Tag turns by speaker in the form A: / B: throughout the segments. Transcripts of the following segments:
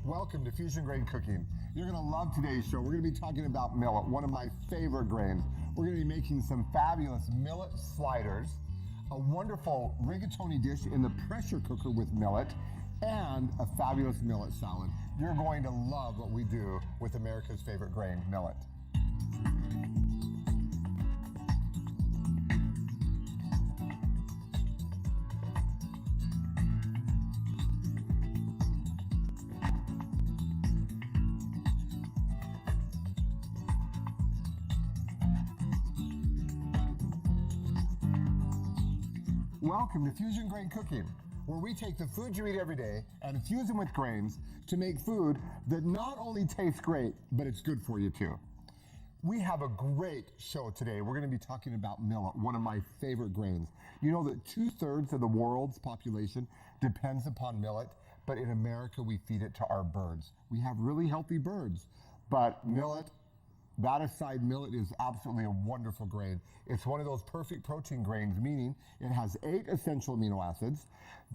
A: Welcome to Fusion Grain Cooking. You're going to love today's show. We're going to be talking about millet, one of my favorite grains. We're going to be making some fabulous millet sliders, a wonderful rigatoni dish in the pressure cooker with millet, and a fabulous millet salad. You're going to love what we do with America's favorite grain, millet. Welcome to Fusion Grain Cooking, where we take the food you eat every day and infuse them with grains to make food that not only tastes great, but it's good for you too. We have a great show today. We're going to be talking about millet, one of my favorite grains. You know that 2/3 of the world's population depends upon millet, but in America we feed it to our birds. We have really healthy birds, but millet, that aside, millet is absolutely a wonderful grain. It's one of those perfect protein grains, meaning it has 8 essential amino acids,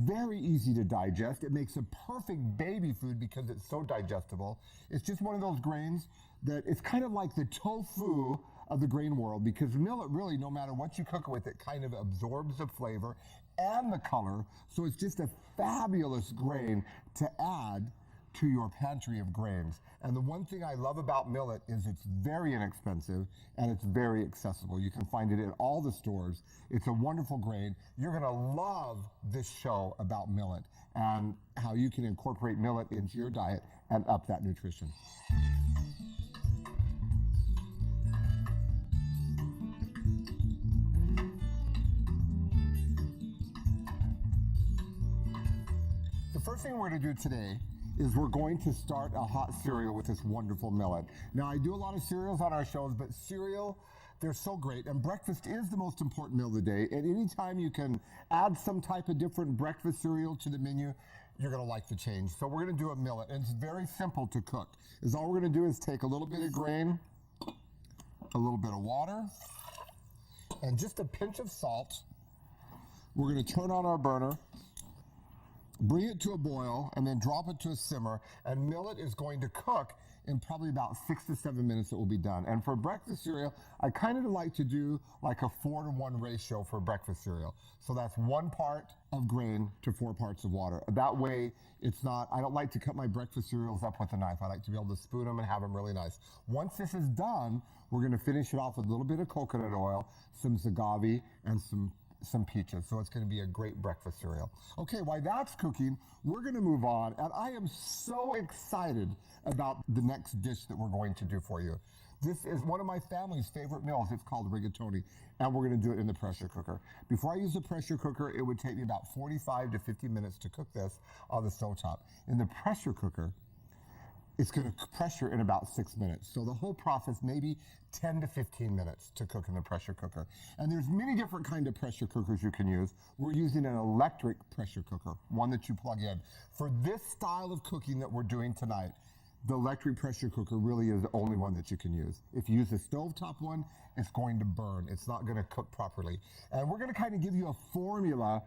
A: very easy to digest. It makes a perfect baby food because it's so digestible. It's just one of those grains that it's kind of like the tofu of the grain world, because millet really, no matter what you cook with it, kind of absorbs the flavor and the color. So it's just a fabulous grain to add to your pantry of grains. And the one thing I love about millet is it's very inexpensive and it's very accessible. You can find it in all the stores. It's a wonderful grain. You're gonna love this show about millet and how you can incorporate millet into your diet and up that nutrition. The first thing we're gonna do today is we're going to start a hot cereal with this wonderful millet. Now, I do a lot of cereals on our shows, but cereal, they're so great. And breakfast is the most important meal of the day. And anytime you can add some type of different breakfast cereal to the menu, you're gonna like the change. So we're gonna do a millet, and it's very simple to cook. Is all we're gonna do is take a little bit of grain, a little bit of water, and just a pinch of salt. We're gonna turn on our burner, bring it to a boil, and then drop it to a simmer, and millet is going to cook in probably about 6 to 7 minutes. It will be done. And for breakfast cereal, I kind of like to do like a 4-to-1 ratio for breakfast cereal. So that's 1 part of grain to 4 parts of water. That way, it's not, I don't like to cut my breakfast cereals up with a knife. I like to be able to spoon them and have them really nice. Once this is done, we're gonna finish it off with a little bit of coconut oil, some agave, and some peaches. So it's going to be a great breakfast cereal. Okay, while that's cooking, we're going to move on, and I am so excited about the next dish that we're going to do for you. This is one of my family's favorite meals. It's called rigatoni, and we're going to do it in the pressure cooker. Before I use the pressure cooker, it would take me about 45 to 50 minutes to cook this on the stovetop. In the pressure cooker, it's going to pressure in about 6 minutes. So the whole process, maybe 10 to 15 minutes to cook in the pressure cooker. And there's many different kind of pressure cookers you can use. We're using an electric pressure cooker, one that you plug in. For this style of cooking that we're doing tonight, the electric pressure cooker really is the only one that you can use. If you use a stovetop one, it's going to burn. It's not going to cook properly. And we're going to kind of give you a formula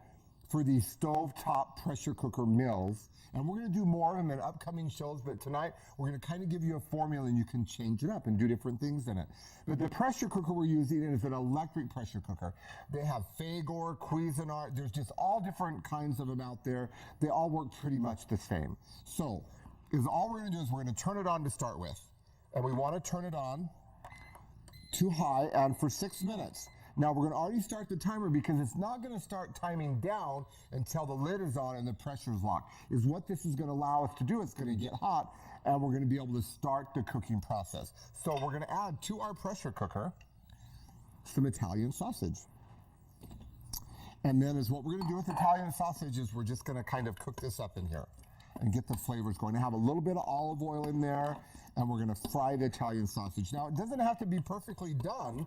A: for these stovetop pressure cooker meals. And we're going to do more of them in upcoming shows, but tonight we're going to kind of give you a formula and you can change it up and do different things in it. But the pressure cooker we're using is an electric pressure cooker. They have Fagor, Cuisinart, there's just all different kinds of them out there. They all work pretty much the same. So, all we're going to do is we're going to turn it on to start with. And we want to turn it on to high and for 6 minutes. Now we're going to already start the timer because it's not going to start timing down until the lid is on and the pressure is locked. Is what this is going to allow us to do. It's going to get hot and we're going to be able to start the cooking process. So we're going to add to our pressure cooker some Italian sausage. And then is what we're going to do with Italian sausage is we're just going to kind of cook this up in here and get the flavors going. To have a little bit of olive oil in there, and we're going to fry the Italian sausage. Now, it doesn't have to be perfectly done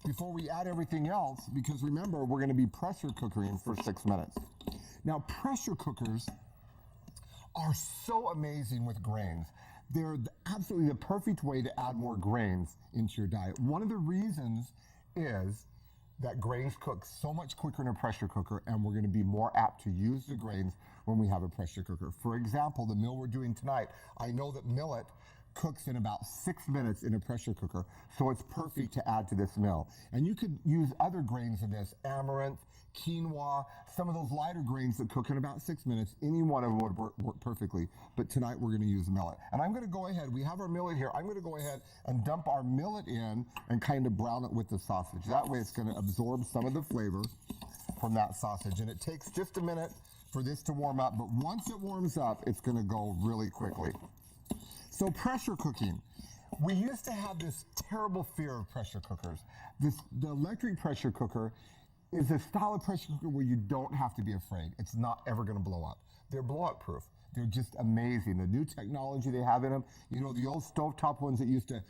A: before we add everything else, because remember, we're going to be pressure cooking for 6 minutes. Now, pressure cookers are so amazing with grains. They're absolutely the perfect way to add more grains into your diet. One of the reasons is that grains cook so much quicker in a pressure cooker, and we're going to be more apt to use the grains when we have a pressure cooker. For example, the meal we're doing tonight, I know that millet cooks in about 6 minutes in a pressure cooker, so it's perfect to add to this meal. And you could use other grains in this, amaranth, quinoa, some of those lighter grains that cook in about 6 minutes. Any one of them would work perfectly, but tonight we're going to use millet. And I'm going to go ahead, we have our millet here, I'm going to go ahead and dump our millet in and kind of brown it with the sausage. That way it's going to absorb some of the flavor from that sausage. And it takes just a minute for this to warm up, but once it warms up, it's going to go really quickly. So pressure cooking. We used to have this terrible fear of pressure cookers. The electric pressure cooker is a style of pressure cooker where you don't have to be afraid. It's not ever going to blow up. They're blow-up proof. They're just amazing. The new technology they have in them, you know, the old stovetop ones that used to,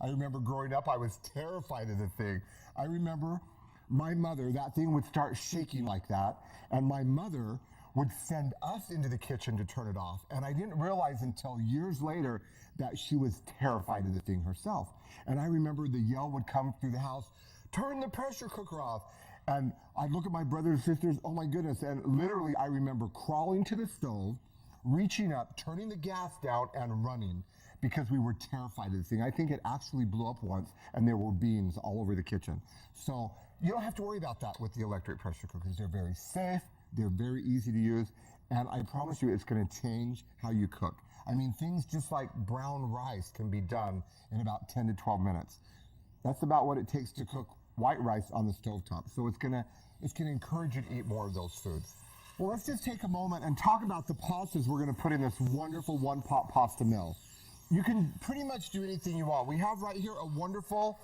A: I remember growing up, I was terrified of the thing. I remember my mother, that thing would start shaking like that, and my mother would send us into the kitchen to turn it off. And I didn't realize until years later that she was terrified of the thing herself. And I remember the yell would come through the house, turn the pressure cooker off. And I'd look at my brothers and sisters, oh my goodness. And literally I remember crawling to the stove, reaching up, turning the gas down and running because we were terrified of the thing. I think it actually blew up once and there were beans all over the kitchen. So you don't have to worry about that with the electric pressure cookers. They're very safe. They're very easy to use, and I promise you it's going to change how you cook. I mean, things just like brown rice can be done in about 10 to 12 minutes. That's about what it takes to cook white rice on the stovetop. So it's going to encourage you to eat more of those foods. Well, let's just take a moment and talk about the pastas we're going to put in this wonderful one-pot pasta meal. You can pretty much do anything you want. We have right here a wonderful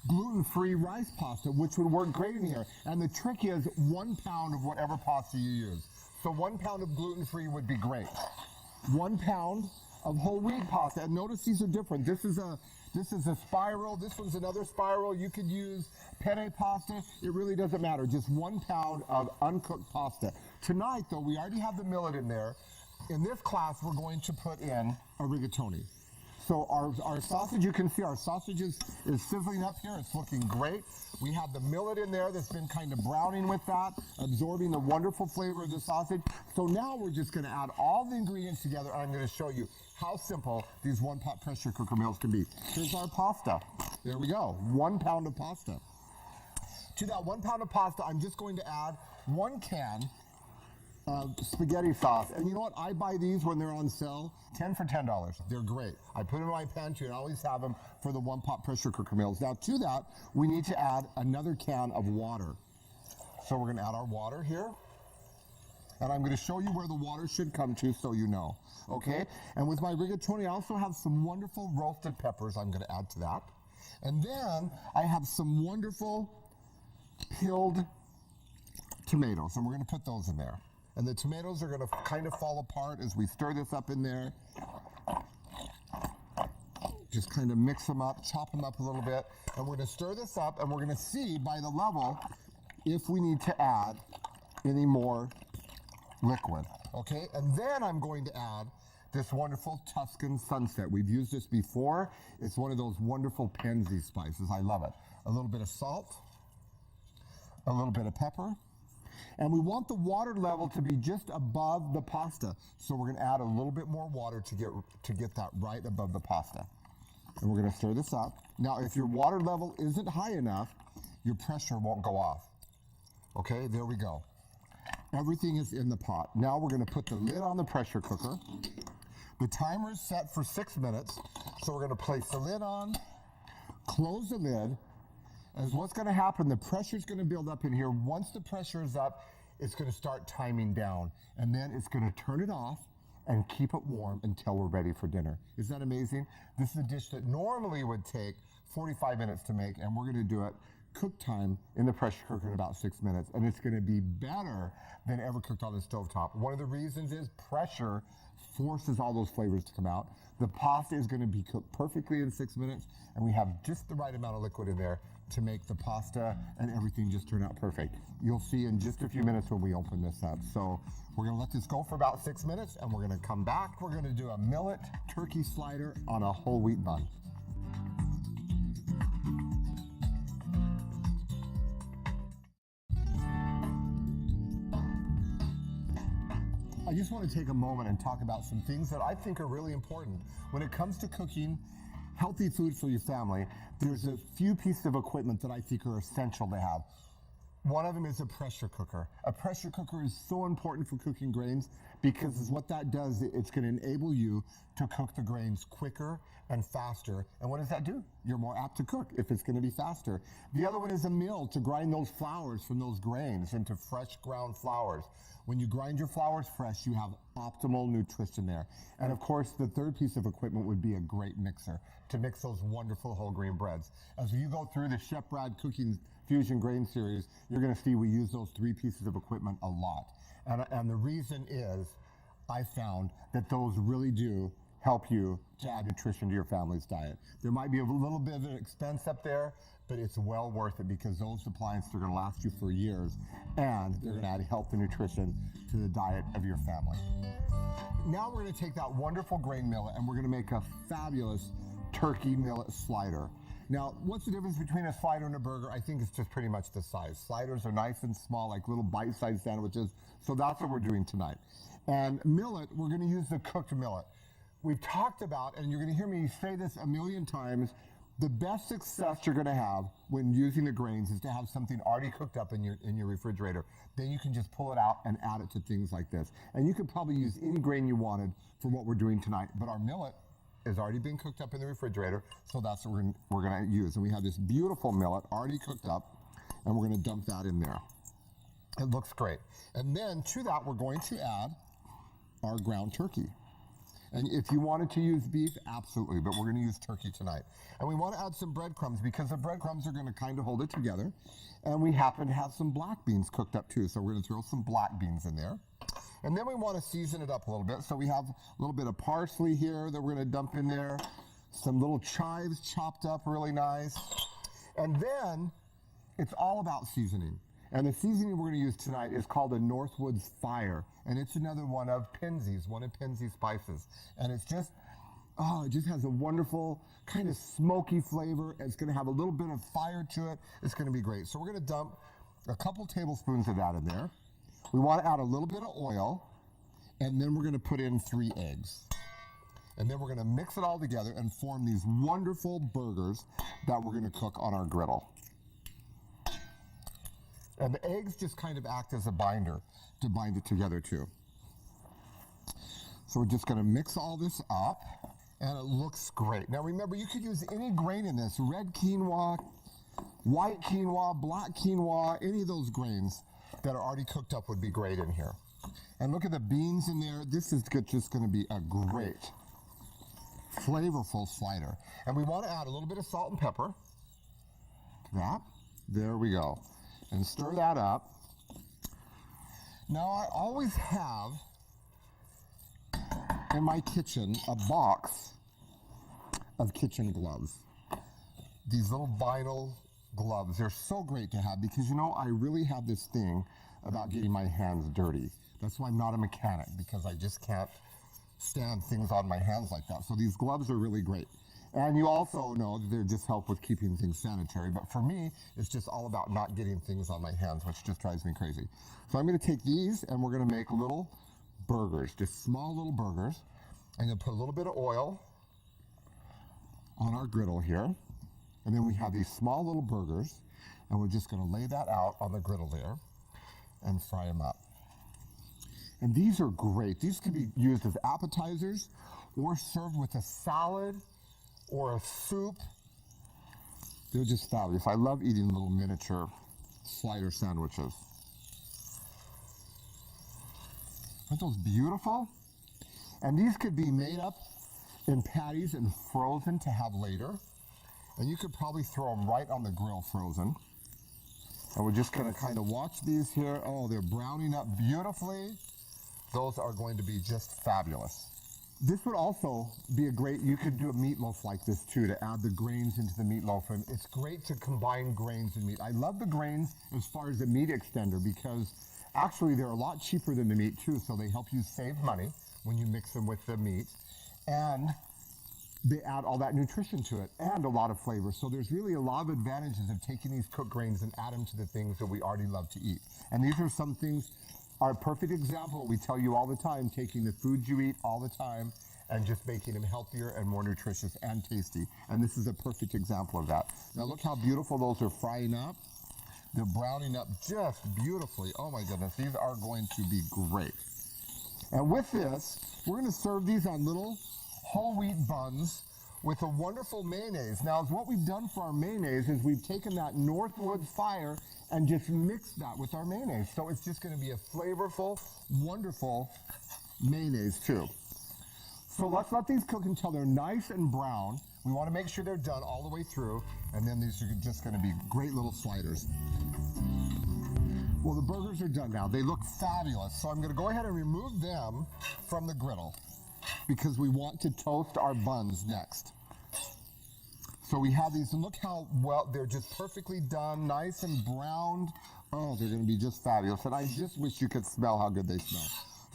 A: gluten-free rice pasta, which would work great in here. And the trick is 1 pound of whatever pasta you use. So 1 pound of gluten-free would be great. 1 pound of whole wheat pasta. And notice these are different. This is a spiral. This one's another spiral. You could use penne pasta. It really doesn't matter. Just 1 pound of uncooked pasta. Tonight, though, we already have the millet in there. In this class, we're going to put in a rigatoni. So our sausage, you can see our sausage is sizzling up here. It's looking great. We have the millet in there that's been kind of browning with that, absorbing the wonderful flavor of the sausage. So now we're just going to add all the ingredients together, and I'm going to show you how simple these one-pot pressure cooker meals can be. Here's our pasta. There we go, 1 pound of pasta. To that 1 pound of pasta, I'm just going to add 1 can of spaghetti sauce. And you know what? I buy these when they're on sale, 10 for $10. They're great. I put them in my pantry and I always have them for the one-pot pressure cooker meals. Now to that, we need to add another can of water. So we're gonna add our water here. And I'm gonna show you where the water should come to so you know, okay? And with my rigatoni, I also have some wonderful roasted peppers I'm gonna add to that. And then I have some wonderful peeled tomatoes, and we're gonna put those in there. And the tomatoes are going to kind of fall apart as we stir this up in there. Just kind of mix them up, chop them up a little bit. And we're going to stir this up, and we're going to see by the level if we need to add any more liquid. Okay, and then I'm going to add this wonderful Tuscan Sunset. We've used this before. It's one of those wonderful Penzi spices. I love it. A little bit of salt, a little bit of pepper. And we want the water level to be just above the pasta. So we're gonna add a little bit more water to get that right above the pasta. And we're gonna stir this up. Now, if your water level isn't high enough, your pressure won't go off. Okay, there we go. Everything is in the pot. Now we're gonna put the lid on the pressure cooker. The timer is set for 6 minutes. So we're gonna place the lid on, close the lid. As what's going to happen, the pressure is going to build up in here. Once the pressure is up, it's going to start timing down. And then it's going to turn it off and keep it warm until we're ready for dinner. Isn't that amazing? This is a dish that normally would take 45 minutes to make, and we're going to do it cook time in the pressure cooker in about 6 minutes. And it's going to be better than ever cooked on the stovetop. One of the reasons is pressure forces all those flavors to come out. The pasta is going to be cooked perfectly in 6 minutes, and we have just the right amount of liquid in there to make the pasta and everything just turn out perfect. You'll see in just a few minutes when we open this up. So we're gonna let this go for about 6 minutes, and we're gonna come back. We're gonna do a millet turkey slider on a whole wheat bun. I just want to take a moment and talk about some things that I think are really important. When it comes to cooking healthy food for your family, there's a few pieces of equipment that I think are essential to have. One of them is a pressure cooker. A pressure cooker is so important for cooking grains because what that does, it's going to enable you to cook the grains quicker and faster. And what does that do? You're more apt to cook if it's going to be faster. The other one is a mill to grind those flours from those grains into fresh ground flours. When you grind your flours fresh, you have optimal nutrition there. And of course, the third piece of equipment would be a great mixer to mix those wonderful whole grain breads. As you go through the Chef Brad Cooking Fusion Grain Series, you're going to see we use those three pieces of equipment a lot. And the reason is I found that those really do help you to add nutrition to your family's diet. There might be a little bit of an expense up there, but it's well worth it because those appliances are going to last you for years and they're going to add health and nutrition to the diet of your family. Now we're going to take that wonderful grain millet and we're going to make a fabulous turkey millet slider. Now, what's the difference between a slider and a burger? I think it's just pretty much the size. Sliders are nice and small, like little bite-sized sandwiches. So that's what we're doing tonight. And millet, we're going to use the cooked millet. We've talked about, and you're going to hear me say this a million times, the best success you're going to have when using the grains is to have something already cooked up in your refrigerator. Then you can just pull it out and add it to things like this. And you could probably use any grain you wanted for what we're doing tonight. But our millet has already been cooked up in the refrigerator, so that's what we're going to use. And we have this beautiful millet already cooked up, and we're going to dump that in there. It looks great. And then to that, we're going to add our ground turkey. And if you wanted to use beef, absolutely, but we're going to use turkey tonight. And we want to add some breadcrumbs because the breadcrumbs are going to kind of hold it together. And we happen to have some black beans cooked up too, so we're going to throw some black beans in there. And then we want to season it up a little bit. So we have a little bit of parsley here that we're going to dump in there. Some little chives chopped up really nice. And then it's all about seasoning. And the seasoning we're going to use tonight is called a Northwoods Fire. And it's another one of Penzeys, one of Penzeys spices. And it's just, it just has a wonderful kind of smoky flavor. It's going to have a little bit of fire to it. It's going to be great. So we're going to dump a couple tablespoons of that in there. We want to add a little bit of oil, and then we're going to put in 3 eggs. And then we're going to mix it all together and form these wonderful burgers that we're going to cook on our griddle. And the eggs just kind of act as a binder to bind it together too. So we're just going to mix all this up, and it looks great. Now remember, you could use any grain in this, red quinoa, white quinoa, black quinoa, any of those grains that are already cooked up would be great in here. And look at the beans in there. This is just going to be a great, flavorful slider. And we want to add a little bit of salt and pepper to that. There we go. And stir that up. Now I always have in my kitchen a box of kitchen gloves. These little vinyl gloves, they're so great to have because, you know, I really have this thing about getting my hands dirty. That's why I'm not a mechanic, because I just can't stand things on my hands like that. So these gloves are really great. And you also know that they just help with keeping things sanitary. But for me, it's just all about not getting things on my hands, which just drives me crazy. So I'm going to take these and we're going to make little burgers, just small little burgers. I'm going to put a little bit of oil on our griddle here. And then we have these small little burgers, and we're just going to lay that out on the griddle there and fry them up. And these are great. These can be used as appetizers or served with a salad or a soup. They're just fabulous. I love eating little miniature slider sandwiches. Aren't those beautiful? And these could be made up in patties and frozen to have later. And you could probably throw them right on the grill frozen. And we're just going to kind of watch these here. Oh, they're browning up beautifully. Those are going to be just fabulous. This would also be you could do a meatloaf like this too, to add the grains into the meatloaf. And it's great to combine grains and meat. I love the grains as far as the meat extender because actually they're a lot cheaper than the meat too, so they help you save money when you mix them with the meat. And they add all that nutrition to it and a lot of flavor. So there's really a lot of advantages of taking these cooked grains and add them to the things that we already love to eat. And these are some things are a perfect example. We tell you all the time, taking the foods you eat all the time and just making them healthier and more nutritious and tasty. And this is a perfect example of that. Now look how beautiful those are frying up. They're browning up just beautifully. Oh my goodness, these are going to be great. And with this, we're going to serve these on little whole wheat buns with a wonderful mayonnaise. Now, what we've done for our mayonnaise is we've taken that Northwoods Fire and just mixed that with our mayonnaise. So it's just going to be a flavorful, wonderful mayonnaise too. So let's let these cook until they're nice and brown. We want to make sure they're done all the way through, and then these are just going to be great little sliders. Well, the burgers are done now. They look fabulous. So I'm going to go ahead and remove them from the griddle because we want to toast our buns next. So we have these, and look how well they're just perfectly done, nice and browned. Oh, they're going to be just fabulous. And I just wish you could smell how good they smell.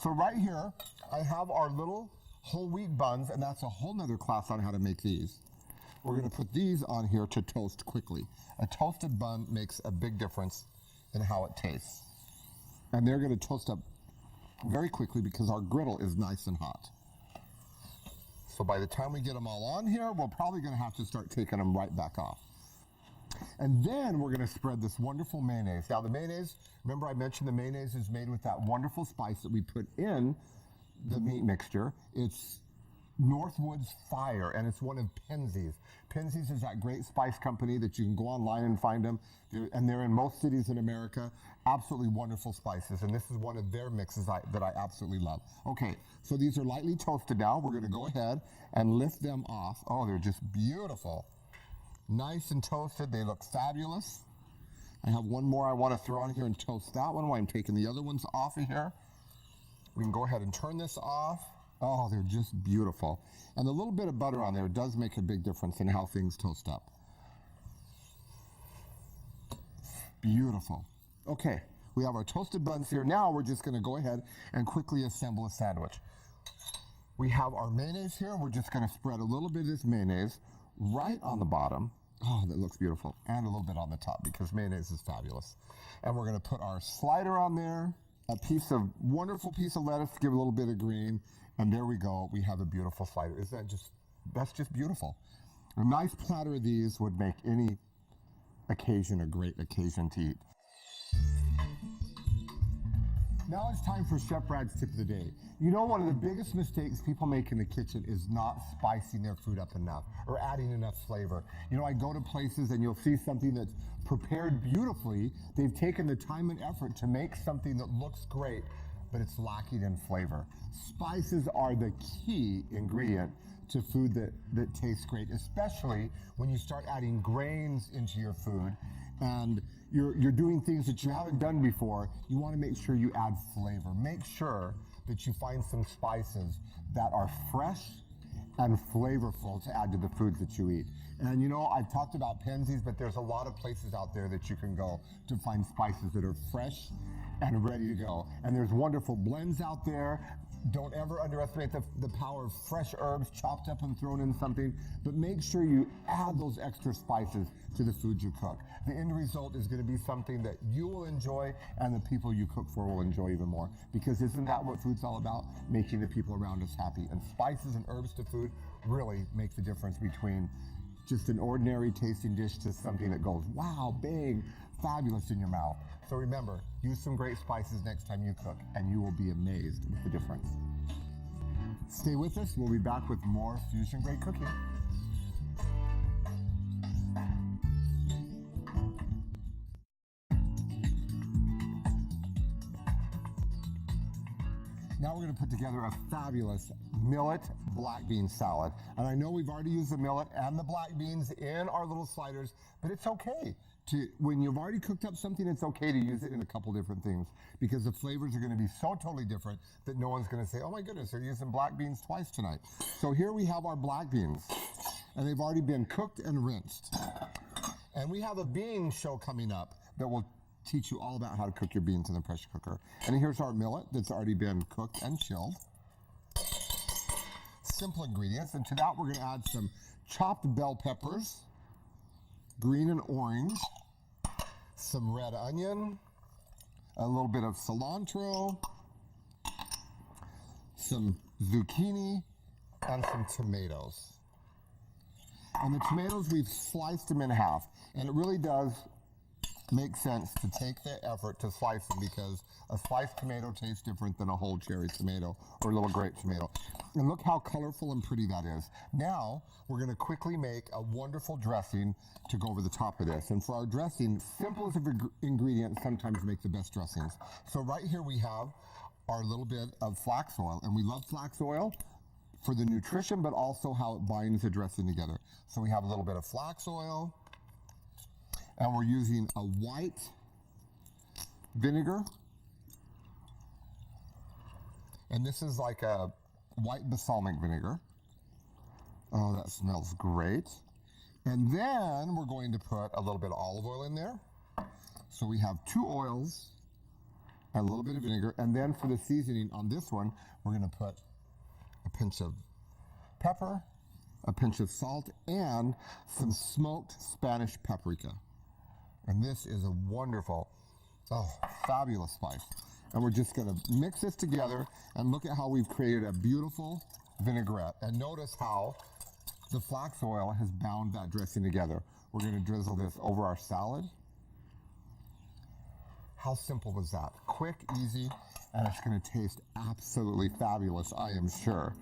A: So right here, I have our little whole wheat buns, and that's a whole nother class on how to make these. We're going to put these on here to toast quickly. A toasted bun makes a big difference in how it tastes. And they're going to toast up very quickly because our griddle is nice and hot. So by the time we get them all on here, we're probably going to have to start taking them right back off. And then we're going to spread this wonderful mayonnaise. Now the mayonnaise, remember I mentioned the mayonnaise is made with that wonderful spice that we put in the meat mixture. It's Northwoods Fire, and it's one of Penzeys. Penzeys is that great spice company that you can go online and find them, and they're in most cities in America. Absolutely wonderful spices, and this is one of their mixes that I absolutely love. Okay, so these are lightly toasted now. We're going to go ahead and lift them off. Oh, they're just beautiful. Nice and toasted. They look fabulous. I have one more I want to throw on here and toast that one while I'm taking the other ones off of here. We can go ahead and turn this off. Oh, they're just beautiful. And the little bit of butter on there does make a big difference in how things toast up. Beautiful. Okay, we have our toasted buns here. Now we're just going to go ahead and quickly assemble a sandwich. We have our mayonnaise here. We're just going to spread a little bit of this mayonnaise right on the bottom. Oh, that looks beautiful. And a little bit on the top because mayonnaise is fabulous. And we're going to put our slider on there. A wonderful piece of lettuce to give a little bit of green, and there we go. We have a beautiful slider. That's just beautiful. A nice platter of these would make any occasion a great occasion to eat. Now it's time for Chef Brad's tip of the day. You know, one of the biggest mistakes people make in the kitchen is not spicing their food up enough or adding enough flavor. You know, I go to places and you'll see something that's prepared beautifully. They've taken the time and effort to make something that looks great, but it's lacking in flavor. Spices are the key ingredient to food that tastes great, especially when you start adding grains into your food and you're doing things that you haven't done before. You want to make sure you add flavor. Make sure that you find some spices that are fresh and flavorful to add to the foods that you eat. And you know, I've talked about Penzeys, but there's a lot of places out there that you can go to find spices that are fresh and ready to go. And there's wonderful blends out there. Don't ever underestimate the power of fresh herbs chopped up and thrown in something, but make sure you add those extra spices to the food you cook. The end result is going to be something that you will enjoy and the people you cook for will enjoy even more, because isn't that what food's all about? Making the people around us happy. And spices and herbs to food really make the difference between just an ordinary tasting dish to something that goes, wow, big, fabulous in your mouth. So remember, use some great spices next time you cook, and you will be amazed with the difference. Stay with us. We'll be back with more Fusion Great Cooking. Now we're going to put together a fabulous millet black bean salad. And I know we've already used the millet and the black beans in our little sliders, but it's okay. When you've already cooked up something, it's okay to use it in a couple different things, because the flavors are going to be so totally different that no one's going to say, oh my goodness, they're using black beans twice tonight. So here we have our black beans, and they've already been cooked and rinsed. And we have a bean show coming up that will teach you all about how to cook your beans in the pressure cooker. And here's our millet that's already been cooked and chilled. Simple ingredients, and to that we're going to add some chopped bell peppers, green and orange, some red onion, a little bit of cilantro, some zucchini, and some tomatoes. And the tomatoes, we've sliced them in half. And it really does make sense to take the effort to slice them because a sliced tomato tastes different than a whole cherry tomato or a little grape tomato. And look how colorful and pretty that is. Now, we're gonna quickly make a wonderful dressing to go over the top of this. And for our dressing, simplest of ingredients sometimes make the best dressings. So right here we have our little bit of flax oil, and we love flax oil for the nutrition, but also how it binds the dressing together. So we have a little bit of flax oil, and we're using a white vinegar. And this is like a white balsamic vinegar. Oh, that smells great. And then we're going to put a little bit of olive oil in there. So we have 2 oils, and a little bit of vinegar. And then for the seasoning on this one, we're gonna put a pinch of pepper, a pinch of salt, and some smoked Spanish paprika. And this is a wonderful, fabulous spice. And we're just gonna mix this together and look at how we've created a beautiful vinaigrette. And notice how the flax oil has bound that dressing together. We're gonna drizzle this over our salad. How simple was that? Quick, easy, and it's gonna taste absolutely fabulous, I am sure.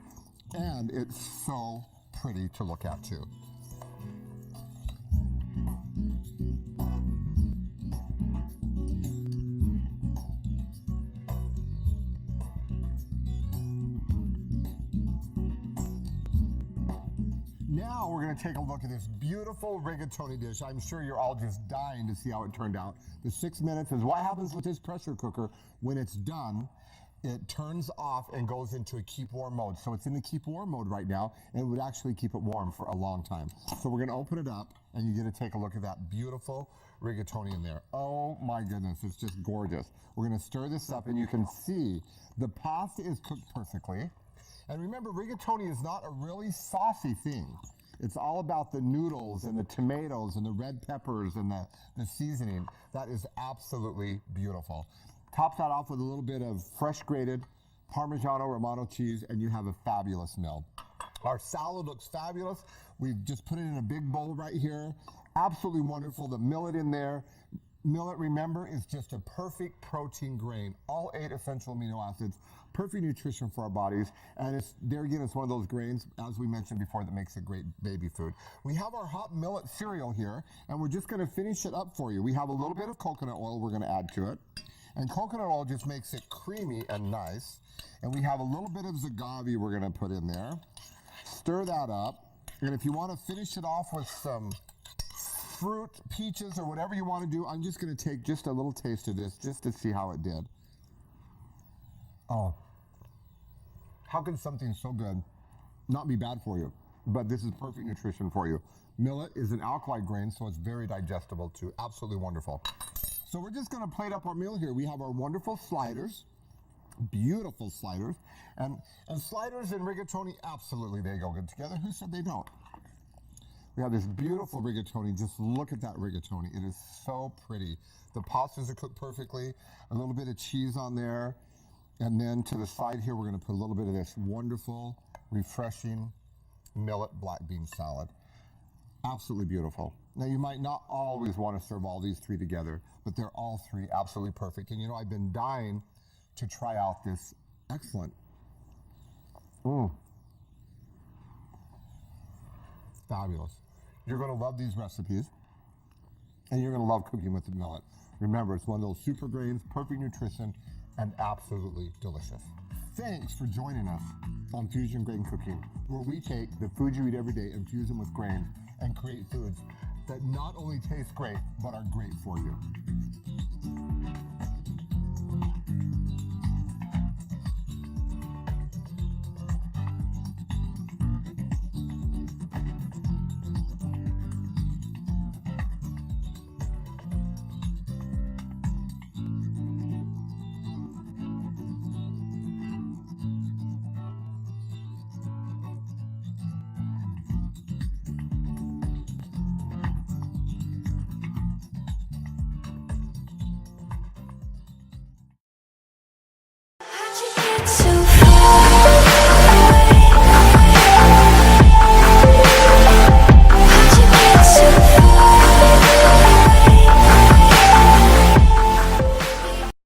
A: And it's so pretty to look at too. Now we're going to take a look at this beautiful rigatoni dish. I'm sure you're all just dying to see how it turned out. The 6 minutes is what happens with this pressure cooker. When it's done, it turns off and goes into a keep warm mode. So it's in the keep warm mode right now, and it would actually keep it warm for a long time. So we're going to open it up, and you get to take a look at that beautiful rigatoni in there. Oh my goodness, it's just gorgeous. We're going to stir this up, and you can see the pasta is cooked perfectly. And remember, rigatoni is not a really saucy thing. It's all about the noodles and the tomatoes and the red peppers and the seasoning. That is absolutely beautiful. Top that off with a little bit of fresh grated Parmigiano Romano cheese, and you have a fabulous meal. Our salad looks fabulous. We've just put it in a big bowl right here. Absolutely wonderful. The millet in there. Millet, remember, is just a perfect protein grain. All 8 essential amino acids, perfect nutrition for our bodies. And it's there again, it's one of those grains, as we mentioned before, that makes a great baby food. We have our hot millet cereal here, and we're just gonna finish it up for you. We have a little bit of coconut oil we're gonna add to it. And coconut oil just makes it creamy and nice. And we have a little bit of zagave we're gonna put in there. Stir that up. And if you wanna finish it off with some fruit, peaches, or whatever you want to do, I'm just going to take just a little taste of this just to see how it did. Oh, how can something so good not be bad for you? But this is perfect nutrition for you. Millet is an alkali grain, so it's very digestible too. Absolutely wonderful. So we're just going to plate up our meal here. We have our wonderful sliders, beautiful sliders, and sliders and rigatoni, absolutely they go good together. Who said they don't? We have this beautiful rigatoni. Just look at that rigatoni. It is so pretty. The pastas are cooked perfectly. A little bit of cheese on there. And then to the side here, we're going to put a little bit of this wonderful, refreshing millet black bean salad. Absolutely beautiful. Now, you might not always want to serve all these 3 together, but they're all 3 absolutely perfect. And you know, I've been dying to try out this excellent. Fabulous. You're going to love these recipes, and you're going to love cooking with the millet. Remember, it's one of those super grains, perfect nutrition, and absolutely delicious. Thanks for joining us on Fusion Grain Cooking, where we take the food you eat every day and fuse them with grains and create foods that not only taste great, but are great for you.